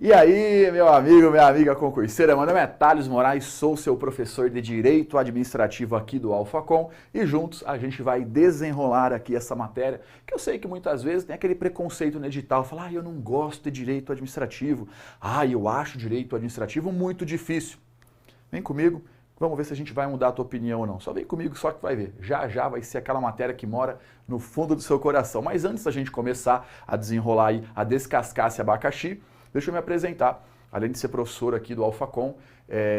E aí, meu amigo, minha amiga concurseira, meu nome é Thales Moraes, sou seu professor de Direito Administrativo aqui do Alfacom e juntos a gente vai desenrolar aqui essa matéria, que eu sei que muitas vezes tem aquele preconceito no edital, falar, eu não gosto de Direito Administrativo, eu acho Direito Administrativo muito difícil. Vem comigo, vamos ver se a gente vai mudar a tua opinião ou não. Só vem comigo, só que vai ver. Já já vai ser aquela matéria que mora no fundo do seu coração. Mas antes da gente começar a desenrolar aí, a descascar esse abacaxi, deixa eu me apresentar. Além de ser professor aqui do Alfacom,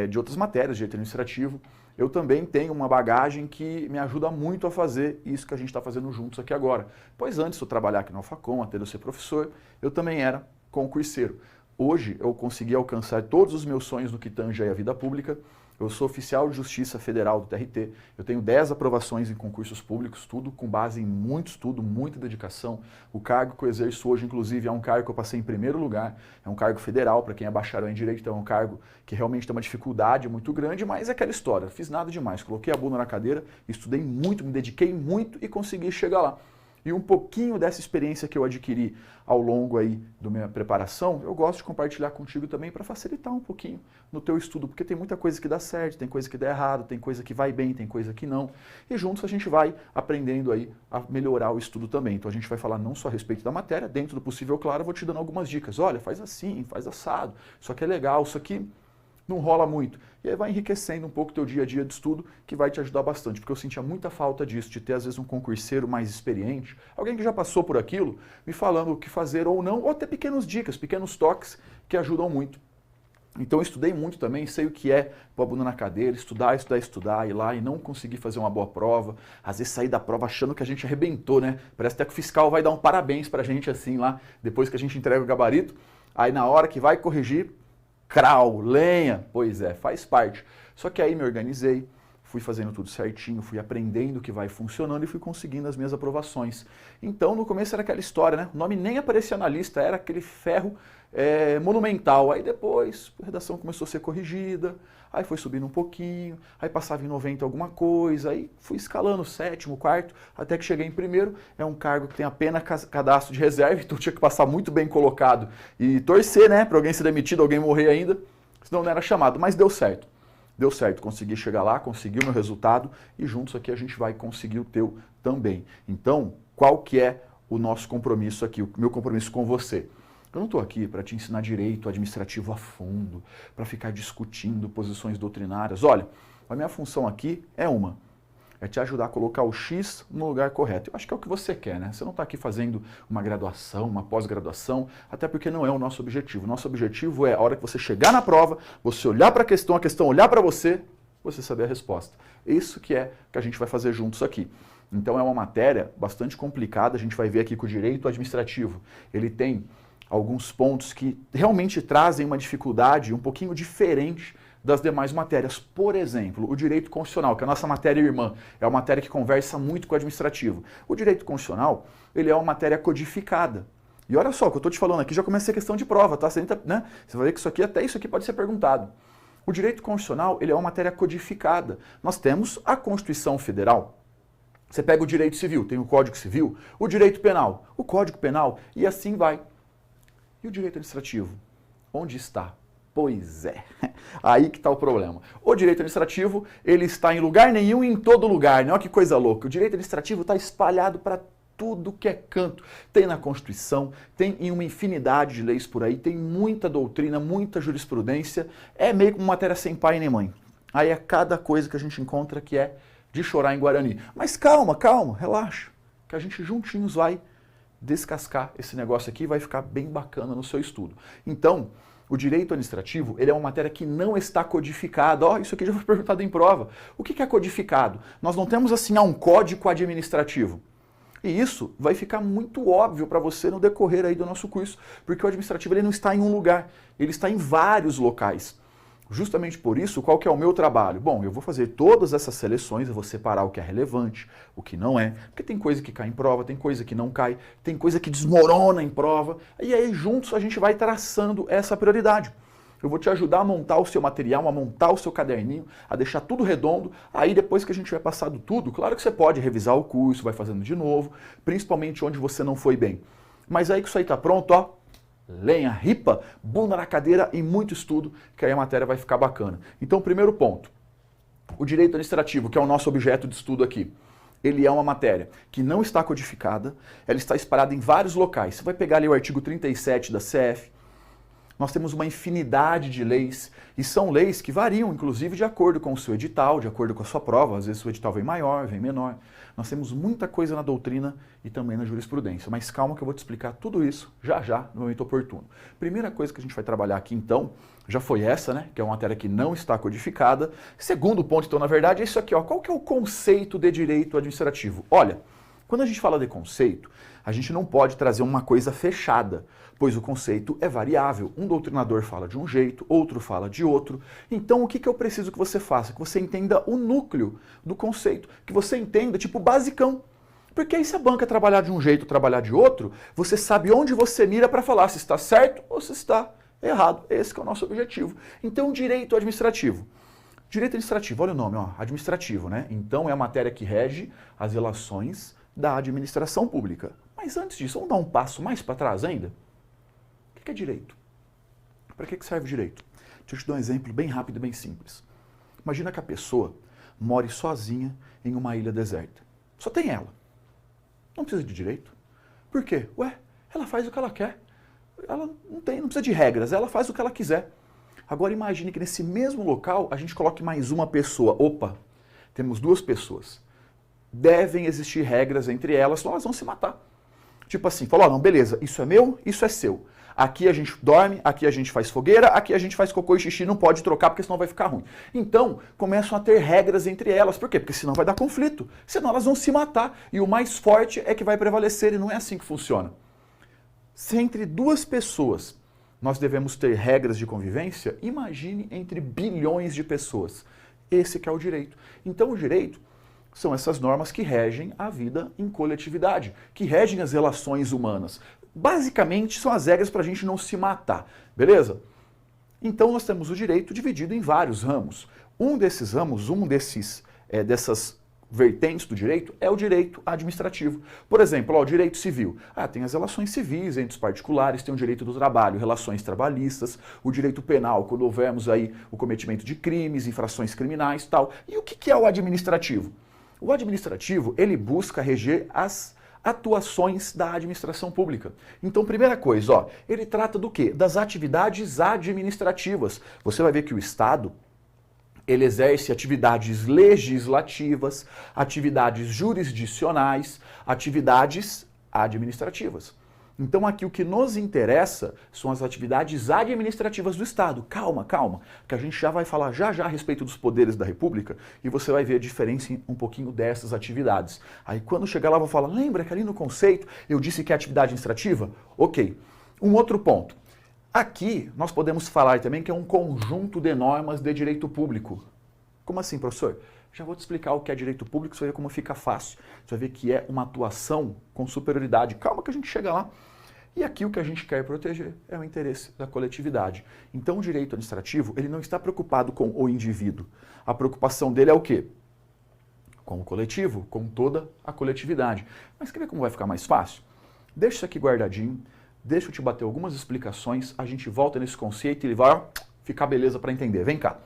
de outras matérias, de direito administrativo, eu também tenho uma bagagem que me ajuda muito a fazer isso que a gente está fazendo juntos aqui agora. Pois antes de eu trabalhar aqui no Alfacom, até de eu ser professor, eu também era concurseiro. Hoje eu consegui alcançar todos os meus sonhos no que tange a vida pública. Eu sou oficial de Justiça Federal do TRT, eu tenho 10 aprovações em concursos públicos, tudo com base em muito estudo, muita dedicação. O cargo que eu exerço hoje, inclusive, é um cargo que eu passei em primeiro lugar, é um cargo federal, para quem é bacharel em Direito, então é um cargo que realmente tem uma dificuldade muito grande, mas é aquela história, fiz nada demais, coloquei a bunda na cadeira, estudei muito, me dediquei muito e consegui chegar lá. E um pouquinho dessa experiência que eu adquiri ao longo aí da minha preparação, eu gosto de compartilhar contigo também para facilitar um pouquinho no teu estudo, porque tem muita coisa que dá certo, tem coisa que dá errado, tem coisa que vai bem, tem coisa que não. E juntos a gente vai aprendendo aí a melhorar o estudo também. Então a gente vai falar não só a respeito da matéria, dentro do possível, claro, eu vou te dando algumas dicas. Olha, faz assim, faz assado, isso aqui é legal, isso aqui não rola muito. E aí vai enriquecendo um pouco o teu dia a dia de estudo, que vai te ajudar bastante, porque eu sentia muita falta disso, de ter às vezes um concurseiro mais experiente, alguém que já passou por aquilo, me falando o que fazer ou não, ou até pequenas dicas, pequenos toques que ajudam muito. Então eu estudei muito também, sei o que é pôr a bunda na cadeira, estudar, ir lá e não conseguir fazer uma boa prova, às vezes sair da prova achando que a gente arrebentou, né? Parece até que o fiscal vai dar um parabéns pra gente assim lá, depois que a gente entrega o gabarito, aí na hora que vai corrigir, crau, lenha, pois é, faz parte. Só que aí me organizei, fui fazendo tudo certinho, fui aprendendo o que vai funcionando e fui conseguindo as minhas aprovações. Então no começo era aquela história, né? O nome nem aparecia na lista, era aquele ferro monumental. Aí depois a redação começou a ser corrigida, aí foi subindo um pouquinho, aí passava em 90 alguma coisa, aí fui escalando sétimo, quarto, até que cheguei em primeiro. É um cargo que tem apenas cadastro de reserva, então tinha que passar muito bem colocado e torcer, né, para alguém ser demitido, alguém morrer ainda, senão não era chamado, mas deu certo. Deu certo, consegui chegar lá, consegui o meu resultado e juntos aqui a gente vai conseguir o teu também. Então, qual que é o nosso compromisso aqui, o meu compromisso com você? Eu não estou aqui para te ensinar direito administrativo a fundo, para ficar discutindo posições doutrinárias. Olha, a minha função aqui é te ajudar a colocar o X no lugar correto. Eu acho que é o que você quer, né? Você não está aqui fazendo uma graduação, uma pós-graduação, até porque não é o nosso objetivo. O nosso objetivo é a hora que você chegar na prova, você olhar para a questão olhar para você saber a resposta. Isso que a gente vai fazer juntos aqui. Então é uma matéria bastante complicada, a gente vai ver aqui que o direito administrativo, ele tem alguns pontos que realmente trazem uma dificuldade um pouquinho diferente das demais matérias. Por exemplo, o direito constitucional, que é a nossa matéria irmã, é uma matéria que conversa muito com o administrativo. O direito constitucional, ele é uma matéria codificada. E olha só, o que eu estou te falando aqui já começa a ser questão de prova, tá? Você vai ver que até isso aqui pode ser perguntado. O direito constitucional, ele é uma matéria codificada. Nós temos a Constituição Federal. Você pega o direito civil, tem o Código Civil, o direito penal, o Código Penal, e assim vai. E o direito administrativo? Onde está? Pois é, aí que está o problema. O direito administrativo, ele está em lugar nenhum e em todo lugar, né? Olha que coisa louca. O direito administrativo está espalhado para tudo que é canto. Tem na Constituição, tem em uma infinidade de leis por aí, tem muita doutrina, muita jurisprudência. É meio como matéria sem pai nem mãe. Aí é cada coisa que a gente encontra que é de chorar em Guarani. Mas calma, relaxa, que a gente juntinhos vai descascar esse negócio aqui e vai ficar bem bacana no seu estudo. Então, o direito administrativo, ele é uma matéria que não está codificada. Isso aqui já foi perguntado em prova. O que é codificado? Nós não temos assim um código administrativo. E isso vai ficar muito óbvio para você no decorrer aí do nosso curso, porque o administrativo ele não está em um lugar, ele está em vários locais. Justamente por isso, qual que é o meu trabalho? Bom, eu vou fazer todas essas seleções, eu vou separar o que é relevante, o que não é, porque tem coisa que cai em prova, tem coisa que não cai, tem coisa que desmorona em prova, e aí juntos a gente vai traçando essa prioridade. Eu vou te ajudar a montar o seu material, a montar o seu caderninho, a deixar tudo redondo, aí depois que a gente tiver passado tudo, claro que você pode revisar o curso, vai fazendo de novo, principalmente onde você não foi bem. Mas aí que isso aí tá pronto, ó, lenha, ripa, bunda na cadeira e muito estudo, que aí a matéria vai ficar bacana. Então, primeiro ponto, o direito administrativo, que é o nosso objeto de estudo aqui, ele é uma matéria que não está codificada, ela está espalhada em vários locais. Você vai pegar ali o artigo 37 da CF, nós temos uma infinidade de leis, e são leis que variam, inclusive, de acordo com o seu edital, de acordo com a sua prova. Às vezes o edital vem maior, vem menor. Nós temos muita coisa na doutrina e também na jurisprudência. Mas calma que eu vou te explicar tudo isso já já, no momento oportuno. Primeira coisa que a gente vai trabalhar aqui, então, já foi essa, né? Que é uma matéria que não está codificada. Segundo ponto, então, na verdade, é isso aqui, ó. Qual que é o conceito de direito administrativo? Olha, quando a gente fala de conceito, a gente não pode trazer uma coisa fechada, pois o conceito é variável. Um doutrinador fala de um jeito, outro fala de outro. Então, o que eu preciso que você faça? Que você entenda o núcleo do conceito, que você entenda, tipo, basicão. Porque aí se a banca trabalhar de um jeito, trabalhar de outro, você sabe onde você mira para falar se está certo ou se está errado. Esse que é o nosso objetivo. Então, direito administrativo. Direito administrativo, olha o nome, ó, administrativo, né? Então, é a matéria que rege as relações da administração pública. Mas antes disso, vamos dar um passo mais para trás ainda? O que é direito? Para que serve o direito? Deixa eu te dar um exemplo bem rápido e bem simples. Imagina que a pessoa more sozinha em uma ilha deserta. Só tem ela. Não precisa de direito. Por quê? Ué, ela faz o que ela quer. Ela não precisa de regras, ela faz o que ela quiser. Agora imagine que nesse mesmo local a gente coloque mais uma pessoa. Opa, temos duas pessoas. Devem existir regras entre elas, senão elas vão se matar. Tipo assim, falou, não, beleza, isso é meu, isso é seu. Aqui a gente dorme, aqui a gente faz fogueira, aqui a gente faz cocô e xixi, não pode trocar porque senão vai ficar ruim. Então, começam a ter regras entre elas. Por quê? Porque senão vai dar conflito. Senão elas vão se matar. E o mais forte é que vai prevalecer e não é assim que funciona. Se entre duas pessoas nós devemos ter regras de convivência, imagine entre bilhões de pessoas. Esse que é o direito. Então o direito são essas normas que regem a vida em coletividade, que regem as relações humanas. Basicamente, são as regras para a gente não se matar, beleza? Então, nós temos o direito dividido em vários ramos. Um desses ramos, dessas vertentes do direito, é o direito administrativo. Por exemplo, o direito civil. Tem as relações civis entre os particulares, tem o direito do trabalho, relações trabalhistas, o direito penal, quando houvermos aí o cometimento de crimes, infrações criminais e tal. E o que é o administrativo? O administrativo, ele busca reger as atuações da administração pública. Então, primeira coisa, ele trata do quê? Das atividades administrativas. Você vai ver que o Estado, ele exerce atividades legislativas, atividades jurisdicionais, atividades administrativas. Então aqui o que nos interessa são as atividades administrativas do Estado. Calma, calma, que a gente já vai falar já a respeito dos poderes da República e você vai ver a diferença um pouquinho dessas atividades. Aí quando chegar lá eu vou falar, lembra que ali no conceito eu disse que é atividade administrativa? Ok. Um outro ponto. Aqui nós podemos falar também que é um conjunto de normas de direito público. Como assim, professor? Já vou te explicar o que é direito público, você vai ver como fica fácil. Você vai ver que é uma atuação com superioridade. Calma que a gente chega lá. E aqui o que a gente quer proteger é o interesse da coletividade. Então o direito administrativo, ele não está preocupado com o indivíduo. A preocupação dele é o quê? Com o coletivo, com toda a coletividade. Mas quer ver como vai ficar mais fácil? Deixa isso aqui guardadinho, deixa eu te bater algumas explicações, a gente volta nesse conceito e ele vai ficar beleza para entender. Vem cá.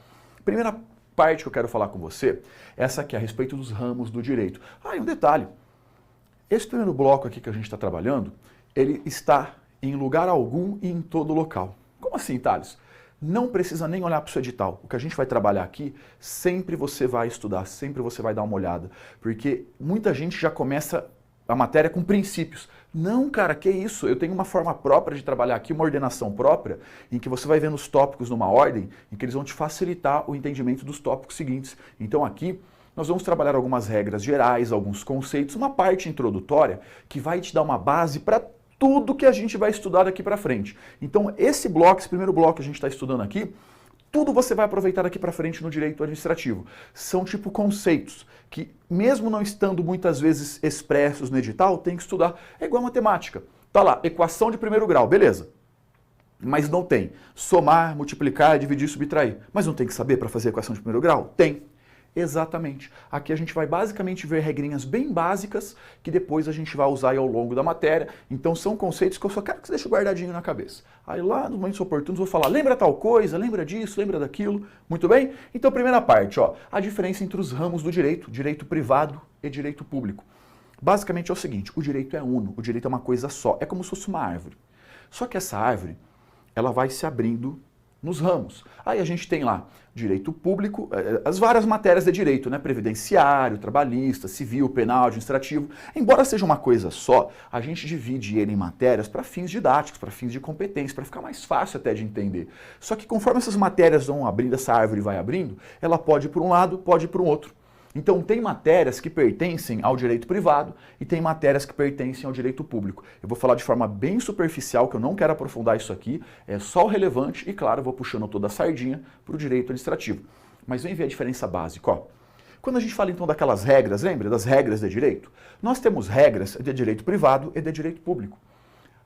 Primeira parte que eu quero falar com você, essa aqui a respeito dos ramos do direito. E um detalhe, esse primeiro bloco aqui que a gente está trabalhando, ele está em lugar algum e em todo local. Como assim, Thales? Não precisa nem olhar para o seu edital. O que a gente vai trabalhar aqui, sempre você vai estudar, sempre você vai dar uma olhada, porque muita gente já começa a matéria com princípios. Não, cara, que isso? Eu tenho uma forma própria de trabalhar aqui, uma ordenação própria, em que você vai vendo os tópicos numa ordem, em que eles vão te facilitar o entendimento dos tópicos seguintes. Então aqui, nós vamos trabalhar algumas regras gerais, alguns conceitos, uma parte introdutória, que vai te dar uma base para tudo que a gente vai estudar daqui para frente. Então esse primeiro bloco que a gente está estudando aqui, tudo você vai aproveitar daqui para frente no direito administrativo. São tipo conceitos que, mesmo não estando muitas vezes expressos no edital, tem que estudar. É igual a matemática. Tá lá, equação de primeiro grau, beleza. Mas não tem somar, multiplicar, dividir, subtrair. Mas não tem que saber para fazer a equação de primeiro grau? Tem. Exatamente. Aqui a gente vai basicamente ver regrinhas bem básicas que depois a gente vai usar aí ao longo da matéria. Então são conceitos que eu só quero que você deixe guardadinho na cabeça. Aí lá nos momentos oportunos eu vou falar, lembra tal coisa, lembra disso, lembra daquilo. Muito bem? Então primeira parte, ó, a diferença entre os ramos do direito, direito privado e direito público. Basicamente é o seguinte, o direito é uno, o direito é uma coisa só, é como se fosse uma árvore. Só que essa árvore, ela vai se abrindo nos ramos. Aí a gente tem lá direito público, as várias matérias de direito, né? Previdenciário, trabalhista, civil, penal, administrativo. Embora seja uma coisa só, a gente divide ele em matérias para fins didáticos, para fins de competência, para ficar mais fácil até de entender. Só que conforme essas matérias vão abrindo, essa árvore vai abrindo, ela pode ir por um lado, pode ir para o outro. Então tem matérias que pertencem ao direito privado e tem matérias que pertencem ao direito público. Eu vou falar de forma bem superficial, que eu não quero aprofundar isso aqui, é só o relevante e, claro, eu vou puxando toda a sardinha para o direito administrativo. Mas vem ver a diferença básica, ó. Quando a gente fala então daquelas regras, lembra das regras de direito? Nós temos regras de direito privado e de direito público.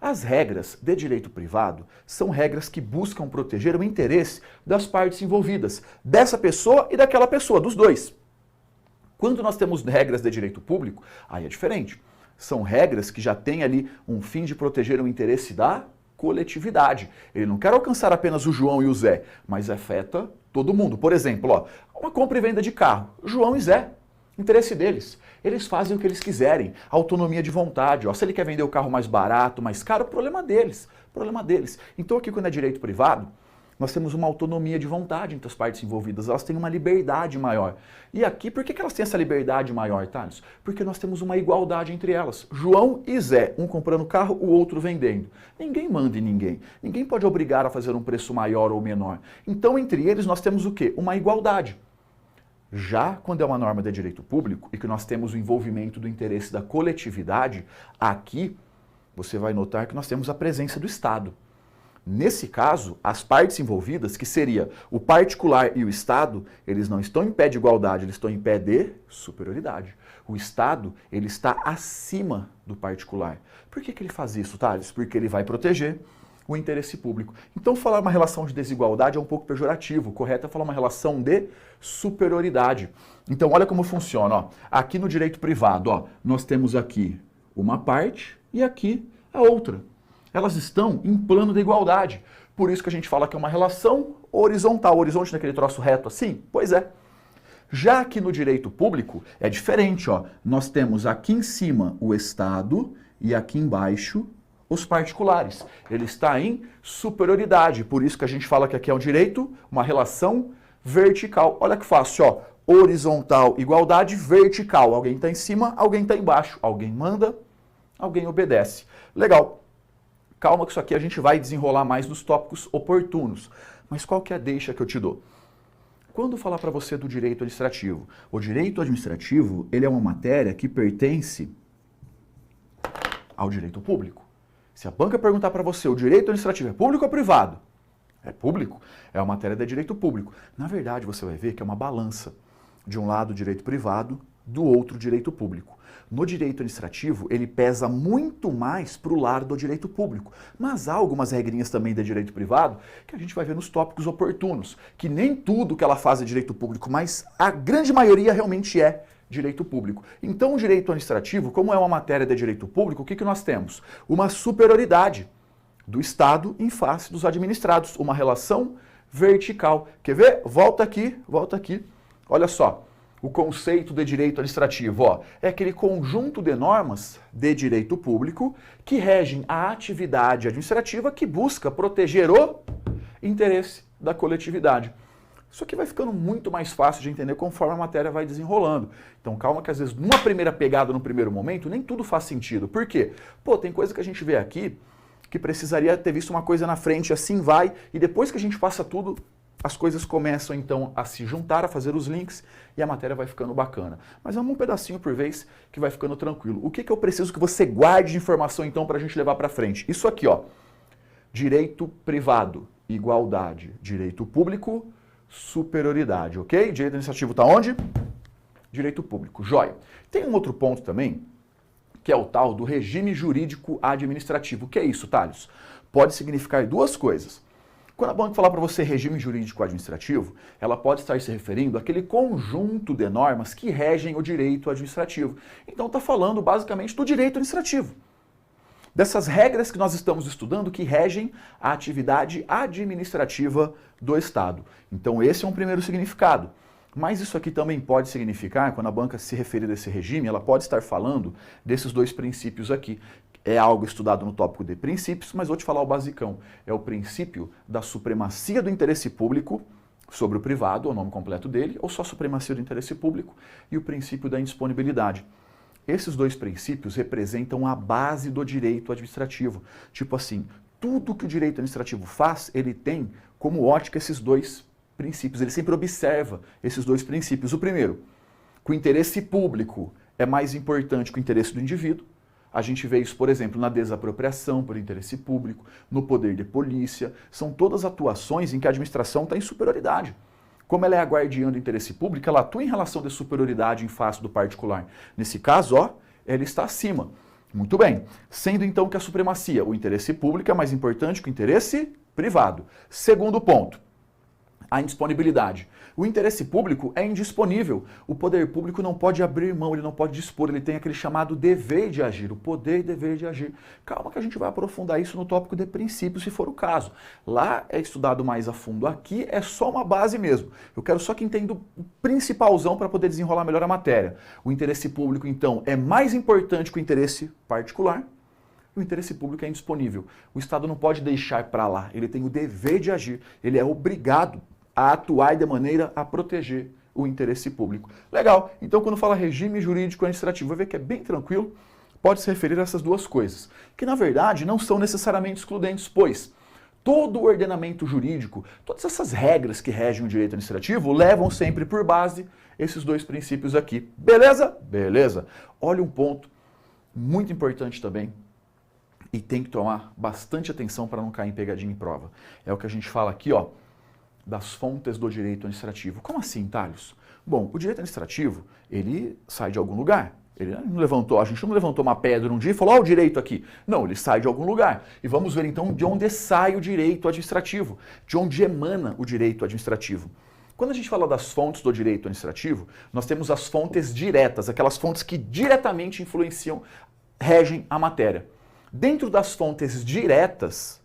As regras de direito privado são regras que buscam proteger o interesse das partes envolvidas, dessa pessoa e daquela pessoa, dos dois. Quando nós temos regras de direito público, aí é diferente. São regras que já têm ali um fim de proteger o interesse da coletividade. Ele não quer alcançar apenas o João e o Zé, mas afeta todo mundo. Por exemplo, ó, uma compra e venda de carro. João e Zé, interesse deles. Eles fazem o que eles quiserem, autonomia de vontade. Ó. Se ele quer vender o carro mais barato, mais caro, problema deles. Problema deles. Então aqui quando é direito privado, nós temos uma autonomia de vontade entre as partes envolvidas, elas têm uma liberdade maior. E aqui, por que elas têm essa liberdade maior, Thales? Porque nós temos uma igualdade entre elas. João e Zé, um comprando carro, o outro vendendo. Ninguém manda em ninguém. Ninguém pode obrigar a fazer um preço maior ou menor. Então, entre eles, nós temos o quê? Uma igualdade. Já quando é uma norma de direito público e que nós temos o envolvimento do interesse da coletividade, aqui você vai notar que nós temos a presença do Estado. Nesse caso, as partes envolvidas, que seria o particular e o Estado, eles não estão em pé de igualdade, eles estão em pé de superioridade. O Estado, ele está acima do particular. Por que ele faz isso, Thales? Porque ele vai proteger o interesse público. Então, falar uma relação de desigualdade é um pouco pejorativo. O correto é falar uma relação de superioridade. Então, olha como funciona. Ó. Aqui no direito privado, ó, nós temos aqui uma parte e aqui a outra. Elas estão em plano de igualdade. Por isso que a gente fala que é uma relação horizontal. Horizonte naquele troço reto assim? Pois é. Já aqui no direito público é diferente. Ó. Nós temos aqui em cima o Estado e aqui embaixo os particulares. Ele está em superioridade. Por isso que a gente fala que aqui é um direito, uma relação vertical. Olha que fácil. Ó. Horizontal, igualdade, vertical. Alguém está em cima, alguém está embaixo. Alguém manda, alguém obedece. Legal. Calma que isso aqui a gente vai desenrolar mais nos tópicos oportunos. Mas qual que é a deixa que eu te dou? Quando falar para você do direito administrativo, o direito administrativo, ele é uma matéria que pertence ao direito público. Se a banca perguntar para você, o direito administrativo é público ou privado? É público. É uma matéria de direito público. Na verdade, você vai ver que é uma balança. De um lado, direito privado, do outro, direito público. No direito administrativo, ele pesa muito mais para o lado do direito público. Mas há algumas regrinhas também de direito privado que a gente vai ver nos tópicos oportunos, que nem tudo que ela faz é direito público, mas a grande maioria realmente é direito público. Então, o direito administrativo, como é uma matéria de direito público, o que nós temos? Uma superioridade do Estado em face dos administrados, uma relação vertical. Quer ver? Volta aqui, volta aqui. Olha só. O conceito de direito administrativo, ó, é aquele conjunto de normas de direito público que regem a atividade administrativa que busca proteger o interesse da coletividade. Isso aqui vai ficando muito mais fácil de entender conforme a matéria vai desenrolando. Então calma que às vezes numa primeira pegada, no primeiro momento, nem tudo faz sentido. Por quê? Pô, tem coisa que a gente vê aqui que precisaria ter visto uma coisa na frente, assim vai, e depois que a gente passa tudo, as coisas começam então a se juntar, a fazer os links e a matéria vai ficando bacana. Mas vamos um pedacinho por vez que vai ficando tranquilo. O que eu preciso que você guarde de informação então para a gente levar para frente? Isso aqui, ó. Direito privado, igualdade. Direito público, superioridade, ok? Direito administrativo está onde? Direito público, joia. Tem um outro ponto também, que é o tal do regime jurídico administrativo. O que é isso, Thales? Pode significar duas coisas. Quando a banca falar para você regime jurídico administrativo, ela pode estar se referindo àquele conjunto de normas que regem o direito administrativo. Então está falando basicamente do direito administrativo. Dessas regras que nós estamos estudando que regem a atividade administrativa do Estado. Então esse é um primeiro significado. Mas isso aqui também pode significar, quando a banca se referir a esse regime, ela pode estar falando desses dois princípios aqui. É algo estudado no tópico de princípios, mas vou te falar o basicão. É o princípio da supremacia do interesse público sobre o privado, é o nome completo dele, ou só supremacia do interesse público, e o princípio da indisponibilidade. Esses dois princípios representam a base do direito administrativo. Tipo assim, tudo que o direito administrativo faz, ele tem como ótica esses dois princípios. Ele sempre observa esses dois princípios. O primeiro, que o interesse público é mais importante que o interesse do indivíduo. A gente vê isso, por exemplo, na desapropriação por interesse público, no poder de polícia. São todas atuações em que a administração está em superioridade. Como ela é a guardiã do interesse público, ela atua em relação de superioridade em face do particular. Nesse caso, ó, ela está acima. Muito bem. Sendo então que a supremacia, o interesse público é mais importante que o interesse privado. Segundo ponto, a indisponibilidade. O interesse público é indisponível. O poder público não pode abrir mão, ele não pode dispor, ele tem aquele chamado dever de agir, o poder e dever de agir. Calma que a gente vai aprofundar isso no tópico de princípios, se for o caso. Lá é estudado mais a fundo, aqui é só uma base mesmo. Eu quero só que entenda o principalzão para poder desenrolar melhor a matéria. O interesse público, então, é mais importante que o interesse particular. O interesse público é indisponível. O Estado não pode deixar para lá, ele tem o dever de agir, ele é obrigado a atuar de maneira a proteger o interesse público. Legal, então quando fala regime jurídico administrativo, vai ver que é bem tranquilo, pode se referir a essas duas coisas, que na verdade não são necessariamente excludentes, pois todo o ordenamento jurídico, todas essas regras que regem o direito administrativo levam sempre por base esses dois princípios aqui. Beleza? Beleza. Olha um ponto muito importante também, e tem que tomar bastante atenção para não cair em pegadinha em prova. É o que a gente fala aqui, ó, das fontes do direito administrativo. Como assim, Thales? Bom, o direito administrativo, ele sai de algum lugar. Ele não levantou, a gente não levantou uma pedra um dia e falou, ó, o direito aqui. Não, ele sai de algum lugar. E vamos ver então de onde sai o direito administrativo, de onde emana o direito administrativo. Quando a gente fala das fontes do direito administrativo, nós temos as fontes diretas, aquelas fontes que diretamente influenciam, regem a matéria. Dentro das fontes diretas,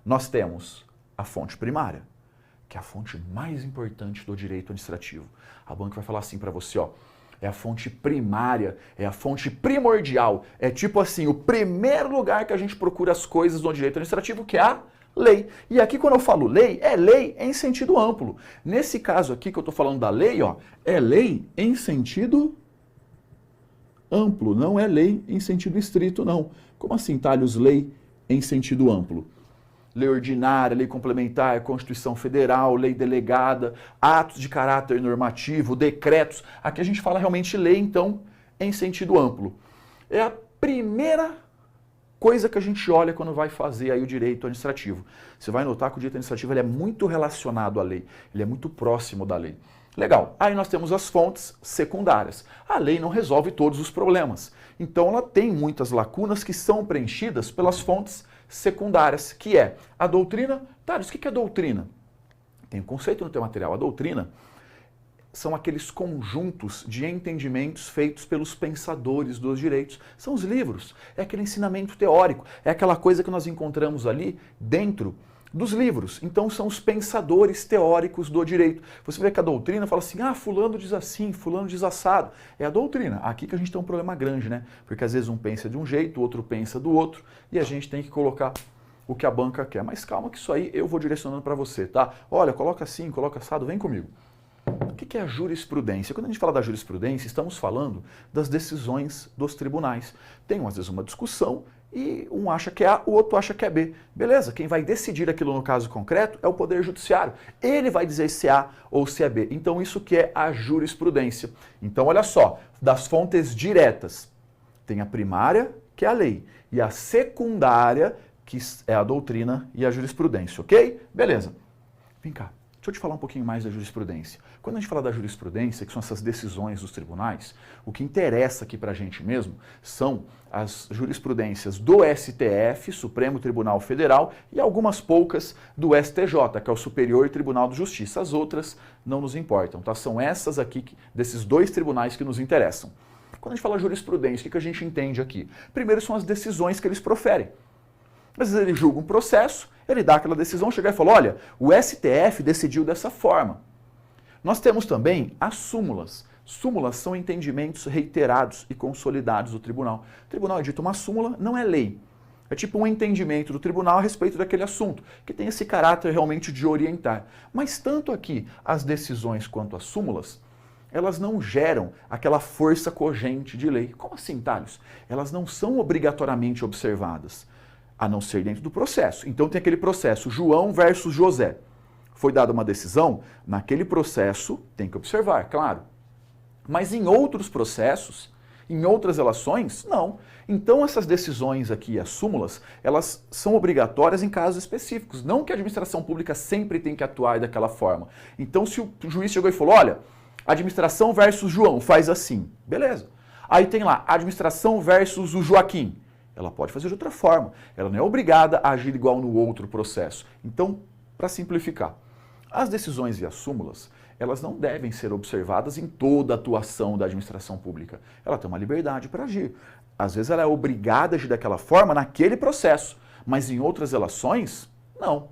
nós temos a fonte primária, que é a fonte mais importante do direito administrativo. A banca vai falar assim para você, ó, é a fonte primária, é a fonte primordial, é tipo assim, o primeiro lugar que a gente procura as coisas no direito administrativo, que é a lei. E aqui quando eu falo lei, é lei em sentido amplo. Nesse caso aqui que eu estou falando da lei, ó, é lei em sentido amplo, não é lei em sentido estrito, não. Como assim, Thales, lei em sentido amplo? Lei ordinária, lei complementar, Constituição Federal, lei delegada, atos de caráter normativo, decretos. Aqui a gente fala realmente lei, então, em sentido amplo. É a primeira coisa que a gente olha quando vai fazer aí o direito administrativo. Você vai notar que o direito administrativo ele é muito relacionado à lei, ele é muito próximo da lei. Legal, aí nós temos as fontes secundárias. A lei não resolve todos os problemas, então ela tem muitas lacunas que são preenchidas pelas fontes secundárias, que é a doutrina. Tá, o que é doutrina? Tem um conceito no teu material. A doutrina são aqueles conjuntos de entendimentos feitos pelos pensadores dos direitos. São os livros, é aquele ensinamento teórico, é aquela coisa que nós encontramos ali dentro dos livros. Então são os pensadores teóricos do direito. Você vê que a doutrina fala assim, ah, fulano diz assim, fulano diz assado. É a doutrina. Aqui que a gente tem um problema grande, né? Porque às vezes um pensa de um jeito, o outro pensa do outro, e a gente tem que colocar o que a banca quer. Mas calma que isso aí eu vou direcionando para você, tá? Olha, coloca assim, coloca assado, vem comigo. O que é a jurisprudência? Quando a gente fala da jurisprudência, estamos falando das decisões dos tribunais. Tem às vezes uma discussão e um acha que é A, o outro acha que é B. Beleza, quem vai decidir aquilo no caso concreto é o Poder Judiciário. Ele vai dizer se é A ou se é B. Então isso que é a jurisprudência. Então olha só, das fontes diretas, tem a primária, que é a lei, e a secundária, que é a doutrina e a jurisprudência, ok? Beleza. Vem cá, Deixa eu te falar um pouquinho mais da jurisprudência. Quando a gente fala da jurisprudência, que são essas decisões dos tribunais, o que interessa aqui pra gente mesmo são as jurisprudências do STF, Supremo Tribunal Federal, e algumas poucas do STJ, que é o Superior Tribunal de Justiça. As outras não nos importam, tá? São essas aqui, desses dois tribunais que nos interessam. Quando a gente fala jurisprudência, o que a gente entende aqui? Primeiro são as decisões que eles proferem. Às vezes ele julga um processo, ele dá aquela decisão, chega e fala, olha, o STF decidiu dessa forma. Nós temos também as súmulas. Súmulas são entendimentos reiterados e consolidados do tribunal. O tribunal edita uma súmula, não é lei. É tipo um entendimento do tribunal a respeito daquele assunto, que tem esse caráter realmente de orientar. Mas tanto aqui as decisões quanto as súmulas, elas não geram aquela força cogente de lei. Como assim, Thales? Elas não são obrigatoriamente observadas, a não ser dentro do processo. Então tem aquele processo, João versus José. Foi dada uma decisão, naquele processo tem que observar, claro. Mas em outros processos, em outras relações, não. Então essas decisões aqui, as súmulas, elas são obrigatórias em casos específicos. Não que a administração pública sempre tem que atuar daquela forma. Então se o juiz chegou e falou, olha, administração versus João, faz assim. Beleza. Aí tem lá, administração versus o Joaquim. Ela pode fazer de outra forma. Ela não é obrigada a agir igual no outro processo. Então, para simplificar, as decisões e as súmulas, elas não devem ser observadas em toda a atuação da administração pública. Ela tem uma liberdade para agir. Às vezes ela é obrigada a agir daquela forma naquele processo, mas em outras relações, não.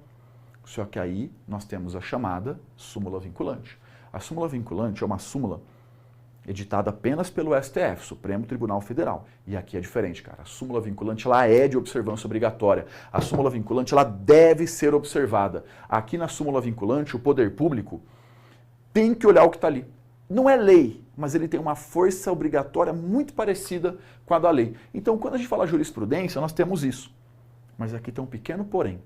Só que aí nós temos a chamada súmula vinculante. A súmula vinculante é uma súmula editada apenas pelo STF, Supremo Tribunal Federal. E aqui é diferente, cara. A súmula vinculante ela é de observância obrigatória. A súmula vinculante ela deve ser observada. Aqui na súmula vinculante, o poder público tem que olhar o que está ali. Não é lei, mas ele tem uma força obrigatória muito parecida com a da lei. Então, quando a gente fala jurisprudência, nós temos isso. Mas aqui tem um pequeno porém.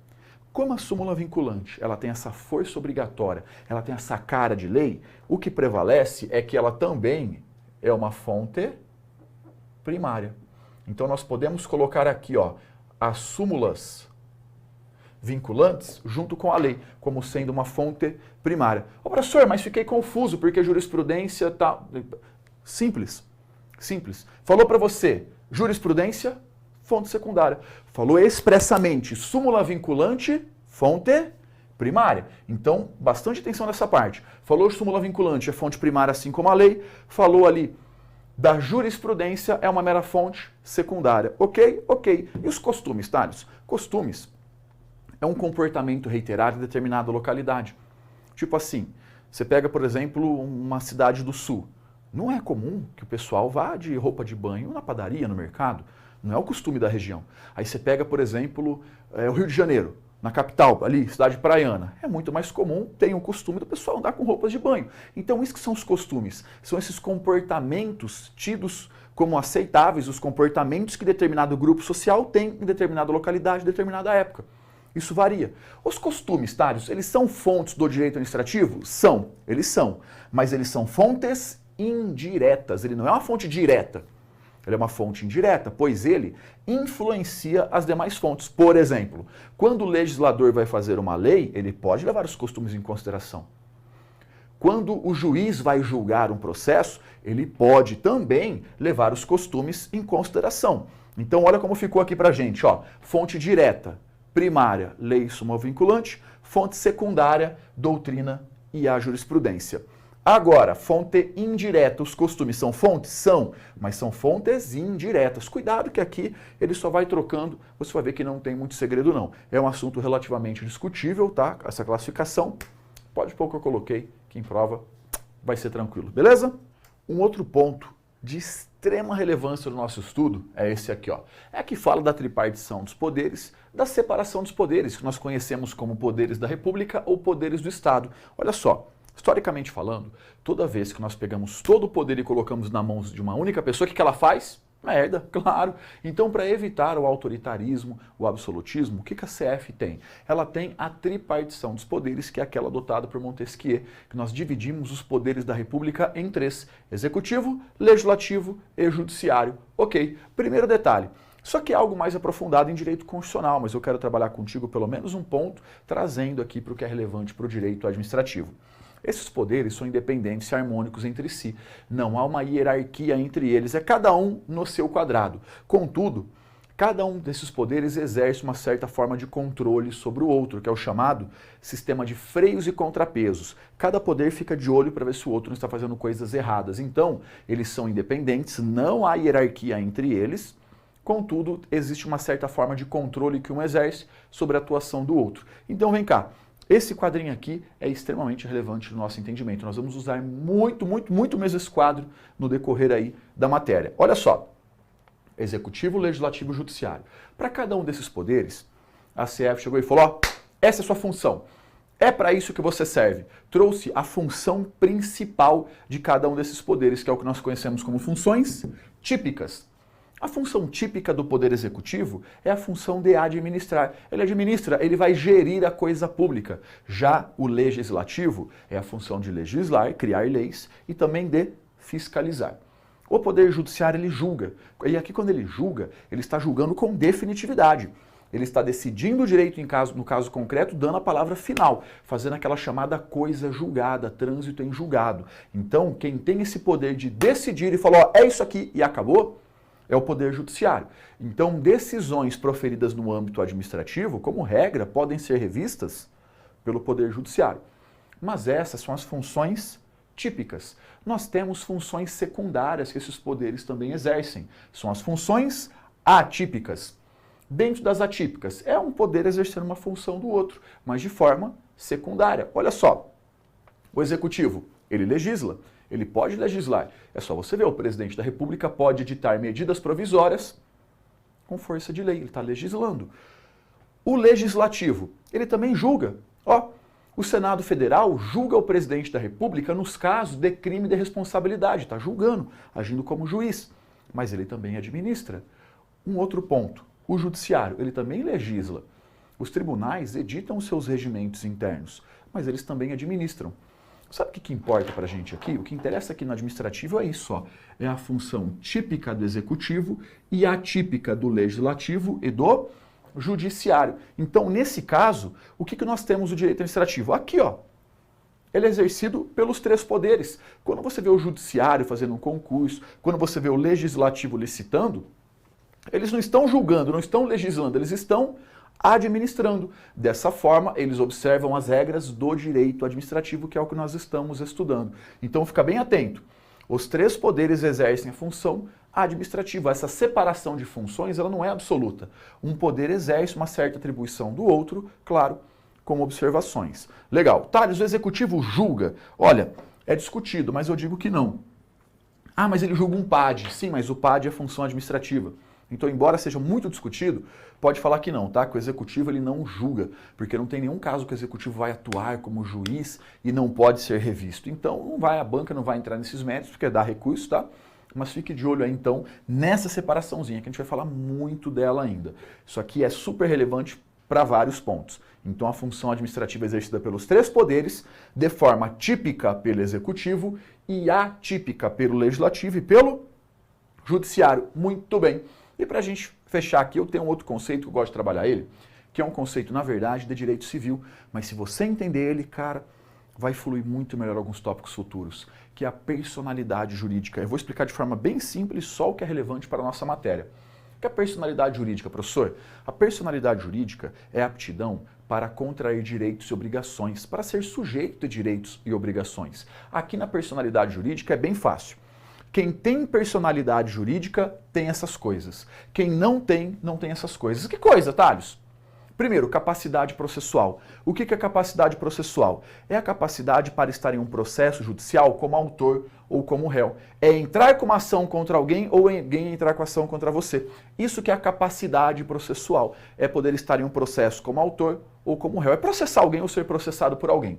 Como a súmula vinculante ela tem essa força obrigatória, ela tem essa cara de lei, o que prevalece é que ela também é uma fonte primária. Então nós podemos colocar aqui ó, as súmulas vinculantes junto com a lei, como sendo uma fonte primária. Ô professor, mas fiquei confuso porque a jurisprudência tá... Simples, simples. Falou para você, jurisprudência, fonte secundária. Falou expressamente, súmula vinculante, fonte primária. Então, bastante atenção nessa parte. Falou súmula vinculante, é fonte primária assim como a lei. Falou ali da jurisprudência, é uma mera fonte secundária. Ok? Ok. E os costumes, Thales? Costumes é um comportamento reiterado em determinada localidade. Tipo assim, você pega, por exemplo, uma cidade do sul. Não é comum que o pessoal vá de roupa de banho na padaria, no mercado. Não é o costume da região. Aí você pega, por exemplo, o Rio de Janeiro, na capital, ali, cidade praiana. É muito mais comum, tem o costume do pessoal andar com roupas de banho. Então, isso que são os costumes. São esses comportamentos tidos como aceitáveis, os comportamentos que determinado grupo social tem em determinada localidade, em determinada época. Isso varia. Os costumes, Thales, eles são fontes do direito administrativo? São, eles são. Mas eles são fontes indiretas, ele não é uma fonte direta. Ele é uma fonte indireta, pois ele influencia as demais fontes. Por exemplo, quando o legislador vai fazer uma lei, ele pode levar os costumes em consideração. Quando o juiz vai julgar um processo, ele pode também levar os costumes em consideração. Então, olha como ficou aqui pra gente, ó. Fonte direta, primária, lei, súmula vinculante, fonte secundária, doutrina e a jurisprudência. Agora, fonte indireta, os costumes são fontes? São, mas são fontes indiretas. Cuidado que aqui ele só vai trocando, você vai ver que não tem muito segredo não. É um assunto relativamente discutível, tá? Essa classificação, pode pôr o que eu coloquei, que em prova vai ser tranquilo, beleza? Um outro ponto de extrema relevância no nosso estudo é esse aqui, ó. É que fala da tripartição dos poderes, da separação dos poderes, que nós conhecemos como poderes da República ou poderes do Estado. Olha só. Historicamente falando, toda vez que nós pegamos todo o poder e colocamos na mão de uma única pessoa, o que ela faz? Merda, claro. Então, para evitar o autoritarismo, o absolutismo, o que a CF tem? Ela tem a tripartição dos poderes, que é aquela adotada por Montesquieu, que nós dividimos os poderes da República em três: executivo, legislativo e judiciário. Ok, primeiro detalhe. Só que é algo mais aprofundado em direito constitucional, mas eu quero trabalhar contigo pelo menos um ponto, trazendo aqui para o que é relevante para o direito administrativo. Esses poderes são independentes e harmônicos entre si. Não há uma hierarquia entre eles, é cada um no seu quadrado. Contudo, cada um desses poderes exerce uma certa forma de controle sobre o outro, que é o chamado sistema de freios e contrapesos. Cada poder fica de olho para ver se o outro não está fazendo coisas erradas. Então, eles são independentes, não há hierarquia entre eles, contudo, existe uma certa forma de controle que um exerce sobre a atuação do outro. Então, vem cá. Esse quadrinho aqui é extremamente relevante no nosso entendimento. Nós vamos usar muito mesmo esse quadro no decorrer aí da matéria. Olha só. Executivo, Legislativo e Judiciário. Para cada um desses poderes, a CF chegou e falou, ó, essa é a sua função. É para isso que você serve. Trouxe a função principal de cada um desses poderes, que é o que nós conhecemos como funções típicas. A função típica do Poder Executivo é a função de administrar. Ele administra, ele vai gerir a coisa pública. Já o Legislativo é a função de legislar, criar leis e também de fiscalizar. O Poder Judiciário, ele julga. E aqui, quando ele julga, ele está julgando com definitividade. Ele está decidindo o direito no caso concreto, dando a palavra final, fazendo aquela chamada coisa julgada, trânsito em julgado. Então, quem tem esse poder de decidir e falar, ó, é isso aqui e acabou, é o Poder Judiciário. Então, decisões proferidas no âmbito administrativo, como regra, podem ser revistas pelo Poder Judiciário. Mas essas são as funções típicas. Nós temos funções secundárias que esses poderes também exercem. São as funções atípicas. Dentro das atípicas, é um poder exercendo uma função do outro, mas de forma secundária. Olha só, o Executivo, ele legisla. Ele pode legislar. É só você ver, o presidente da República pode editar medidas provisórias com força de lei. Ele está legislando. O Legislativo, ele também julga. Ó, o Senado Federal julga o presidente da República nos casos de crime de responsabilidade. Está julgando, agindo como juiz. Mas ele também administra. Um outro ponto, o Judiciário, ele também legisla. Os tribunais editam os seus regimentos internos, mas eles também administram. Sabe o que importa para a gente aqui? O que interessa aqui no administrativo é isso, ó. É a função típica do Executivo e atípica do Legislativo e do Judiciário. Então, nesse caso, o que nós temos no direito administrativo? Aqui, ó. Ele é exercido pelos três poderes. Quando você vê o Judiciário fazendo um concurso, quando você vê o Legislativo licitando, eles não estão julgando, não estão legislando, eles estão administrando. Dessa forma, eles observam as regras do direito administrativo, que é o que nós estamos estudando. Então, fica bem atento. Os três poderes exercem a função administrativa. Essa separação de funções, ela não é absoluta. Um poder exerce uma certa atribuição do outro, claro, com observações. Legal. Thales, o Executivo julga. Olha, é discutido, mas eu digo que não. Ah, mas ele julga um PAD. Sim, mas o PAD é função administrativa. Então, embora seja muito discutido, pode falar que não, tá? Que o Executivo ele não julga, porque não tem nenhum caso que o Executivo vai atuar como juiz e não pode ser revisto. Então, a banca não vai entrar nesses méritos, porque dá recurso, tá? Mas fique de olho aí, então, nessa separaçãozinha, que a gente vai falar muito dela ainda. Isso aqui é super relevante para vários pontos. Então, a função administrativa é exercida pelos três poderes, de forma típica pelo Executivo e atípica pelo Legislativo e pelo Judiciário. Muito bem. E para a gente fechar aqui, eu tenho um outro conceito que eu gosto de trabalhar ele, que é um conceito, na verdade, de direito civil. Mas se você entender ele, cara, vai fluir muito melhor alguns tópicos futuros, que é a personalidade jurídica. Eu vou explicar de forma bem simples só o que é relevante para a nossa matéria. O que é a personalidade jurídica, professor? A personalidade jurídica é a aptidão para contrair direitos e obrigações, para ser sujeito de direitos e obrigações. Aqui na personalidade jurídica é bem fácil. Quem tem personalidade jurídica tem essas coisas. Quem não tem, não tem essas coisas. Que coisa, Thales? Primeiro, capacidade processual. O que é capacidade processual? É a capacidade para estar em um processo judicial como autor ou como réu. É entrar com uma ação contra alguém ou alguém entrar com ação contra você. Isso que é a capacidade processual. É poder estar em um processo como autor ou como réu. É processar alguém ou ser processado por alguém.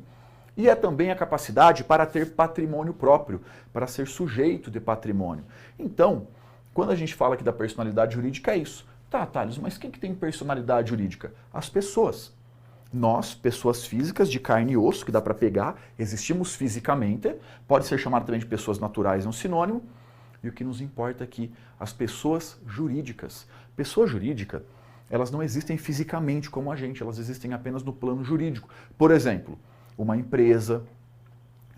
E é também a capacidade para ter patrimônio próprio, para ser sujeito de patrimônio. Então, quando a gente fala aqui da personalidade jurídica, é isso. Tá, Thales, mas quem que tem personalidade jurídica? As pessoas. Nós, pessoas físicas de carne e osso, que dá para pegar, existimos fisicamente, pode ser chamado também de pessoas naturais, é um sinônimo, E o que nos importa aqui, as pessoas jurídicas. Pessoa jurídica, elas não existem fisicamente como a gente, elas existem apenas no plano jurídico. Por exemplo, uma empresa,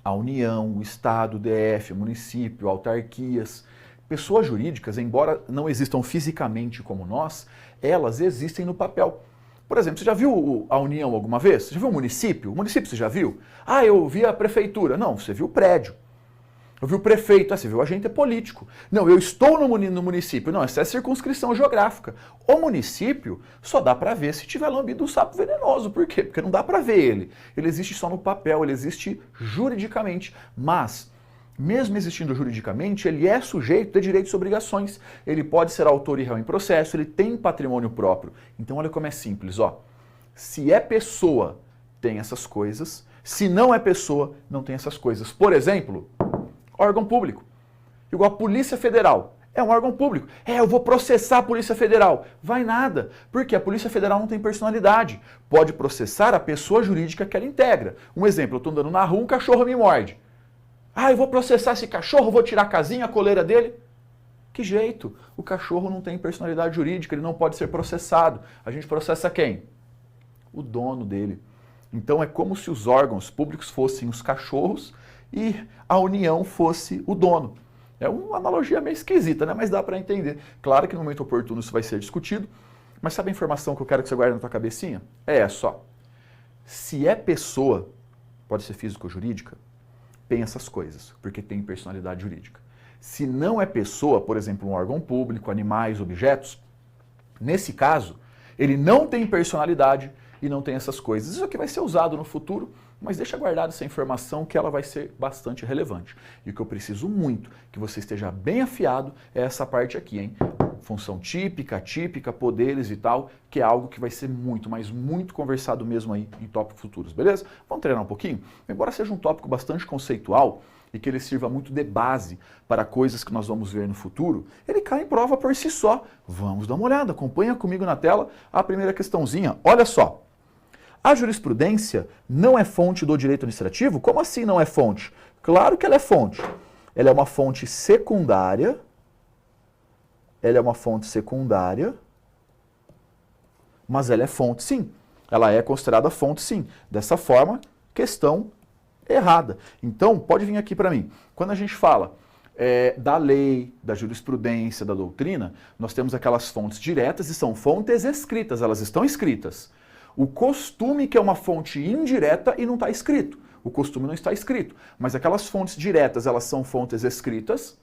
a União, o Estado, o DF, o município, autarquias. Pessoas jurídicas, embora não existam fisicamente como nós, elas existem no papel. Por exemplo, você já viu a União alguma vez? Você já viu o município? O município você já viu? Ah, eu vi a prefeitura. Não, você viu o prédio. Eu vi o prefeito. Ah, você viu o agente político. Não, eu estou no município. Não, essa é circunscrição geográfica. O município só dá para ver se tiver lambido um sapo venenoso. Por quê? Porque não dá para ver ele. Ele existe só no papel, ele existe juridicamente. Mas, mesmo existindo juridicamente, ele é sujeito de direitos e obrigações. Ele pode ser autor e réu em processo, ele tem patrimônio próprio. Então olha como é simples, ó. Se é pessoa, tem essas coisas. Se não é pessoa, não tem essas coisas. Por exemplo, órgão público. Igual a Polícia Federal. É um órgão público. Eu vou processar a Polícia Federal. Vai nada, porque a Polícia Federal não tem personalidade. Pode processar a pessoa jurídica que ela integra. Um exemplo, eu estou andando na rua, um cachorro me morde. Eu vou processar esse cachorro, vou tirar a casinha, a coleira dele. Que jeito? O cachorro não tem personalidade jurídica, ele não pode ser processado. A gente processa quem? O dono dele. Então é como se os órgãos públicos fossem os cachorros e a União fosse o dono. É uma analogia meio esquisita, né? Mas dá para entender. Claro que no momento oportuno isso vai ser discutido, mas sabe a informação que eu quero que você guarde na tua cabecinha? É só. Se é pessoa, pode ser físico ou jurídica, tem essas coisas, porque tem personalidade jurídica. Se não é pessoa, por exemplo, um órgão público, animais, objetos, nesse caso, ele não tem personalidade e não tem essas coisas. Isso aqui vai ser usado no futuro, mas deixa guardada essa informação que ela vai ser bastante relevante. E o que eu preciso muito que você esteja bem afiado é essa parte aqui, hein? Função típica, atípica, poderes e tal, que é algo que vai ser muito, mas muito conversado mesmo aí em tópicos futuros, beleza? Vamos treinar um pouquinho? Embora seja um tópico bastante conceitual e que ele sirva muito de base para coisas que nós vamos ver no futuro, ele cai em prova por si só. Vamos dar uma olhada, acompanha comigo na tela a primeira questãozinha. Olha só, a jurisprudência não é fonte do direito administrativo? Como assim não é fonte? Claro que ela é fonte. Ela é uma fonte secundária. Ela é uma fonte secundária, mas ela é fonte sim. Ela é considerada fonte sim. Dessa forma, questão errada. Então, pode vir aqui para mim. Quando a gente fala da lei, da jurisprudência, da doutrina, nós temos aquelas fontes diretas e são fontes escritas, elas estão escritas. O costume que é uma fonte indireta e não está escrito. O costume não está escrito. Mas aquelas fontes diretas, elas são fontes escritas.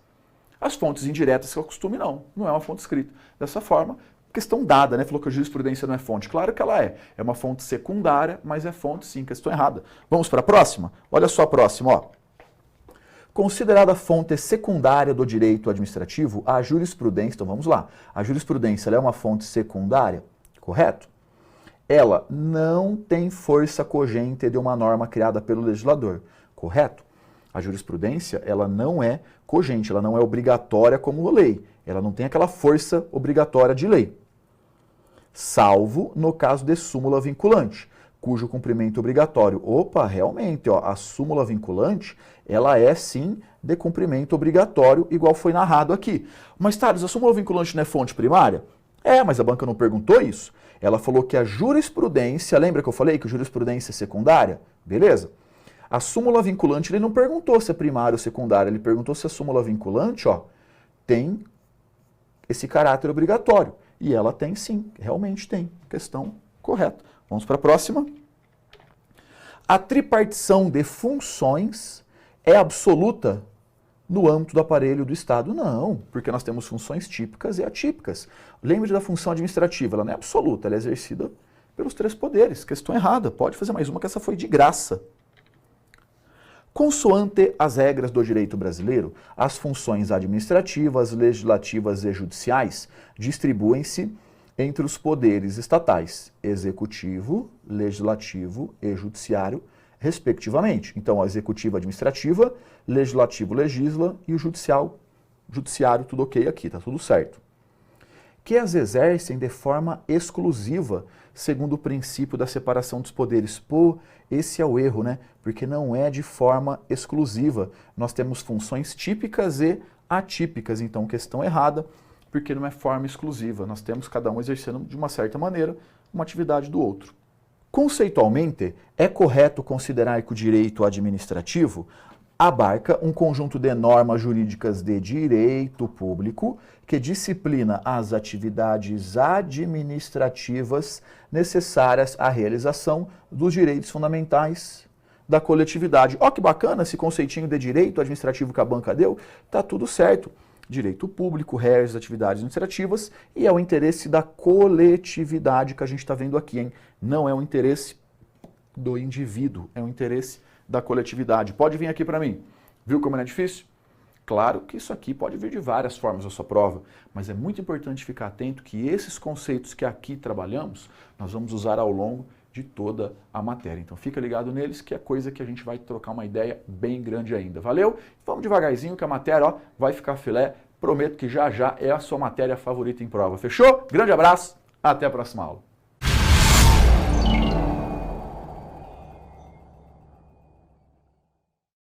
As fontes indiretas, que é o costume, não é uma fonte escrita. Dessa forma, questão dada, né? Falou que a jurisprudência não é fonte. Claro que ela é. É uma fonte secundária, mas é fonte sim, questão errada. Vamos para a próxima? Olha só a próxima, ó. Considerada fonte secundária do direito administrativo, a jurisprudência, então vamos lá. A jurisprudência ela é uma fonte secundária, correto? Ela não tem força cogente de uma norma criada pelo legislador, correto? A jurisprudência, ela não é cogente, ela não é obrigatória como lei. Ela não tem aquela força obrigatória de lei. Salvo no caso de súmula vinculante, cujo cumprimento obrigatório. Opa, realmente, ó, a súmula vinculante, ela é sim de cumprimento obrigatório, igual foi narrado aqui. Mas, Thales, a súmula vinculante não é fonte primária? Mas a banca não perguntou isso. Ela falou que a jurisprudência, lembra que eu falei que a jurisprudência é secundária? Beleza? A súmula vinculante, ele não perguntou se é primária ou secundária, ele perguntou se a súmula vinculante, ó, tem esse caráter obrigatório. E ela tem sim, realmente tem. Questão correta. Vamos para a próxima. A tripartição de funções é absoluta no âmbito do aparelho do Estado? Não, porque nós temos funções típicas e atípicas. Lembre da função administrativa, ela não é absoluta, ela é exercida pelos três poderes. Questão errada, pode fazer mais uma que essa foi de graça. Consoante as regras do direito brasileiro, as funções administrativas, legislativas e judiciais distribuem-se entre os poderes estatais, executivo, legislativo e judiciário, respectivamente. Então, a executiva administrativa, legislativo legisla e o judiciário tudo ok aqui, tá tudo certo. Que as exercem de forma exclusiva, segundo o princípio da separação dos poderes. Pô, esse é o erro, né? Porque não é de forma exclusiva. Nós temos funções típicas e atípicas. Então, questão errada, porque não é forma exclusiva. Nós temos cada um exercendo de uma certa maneira uma atividade do outro. Conceitualmente, é correto considerar que o direito administrativo abarca um conjunto de normas jurídicas de direito público que disciplina as atividades administrativas necessárias à realização dos direitos fundamentais da coletividade. Ó, que bacana esse conceitinho de direito administrativo que a banca deu, tá tudo certo. Direito público, regras, atividades administrativas, e é o interesse da coletividade que a gente está vendo aqui, hein? Não é o interesse do indivíduo, é o interesse da coletividade. Pode vir aqui para mim. Viu como não é difícil? Claro que isso aqui pode vir de várias formas na sua prova, mas é muito importante ficar atento que esses conceitos que aqui trabalhamos, nós vamos usar ao longo de toda a matéria. Então fica ligado neles que é coisa que a gente vai trocar uma ideia bem grande ainda. Valeu? Vamos devagarzinho que a matéria ó, vai ficar filé. Prometo que já já é a sua matéria favorita em prova. Fechou? Grande abraço, até a próxima aula.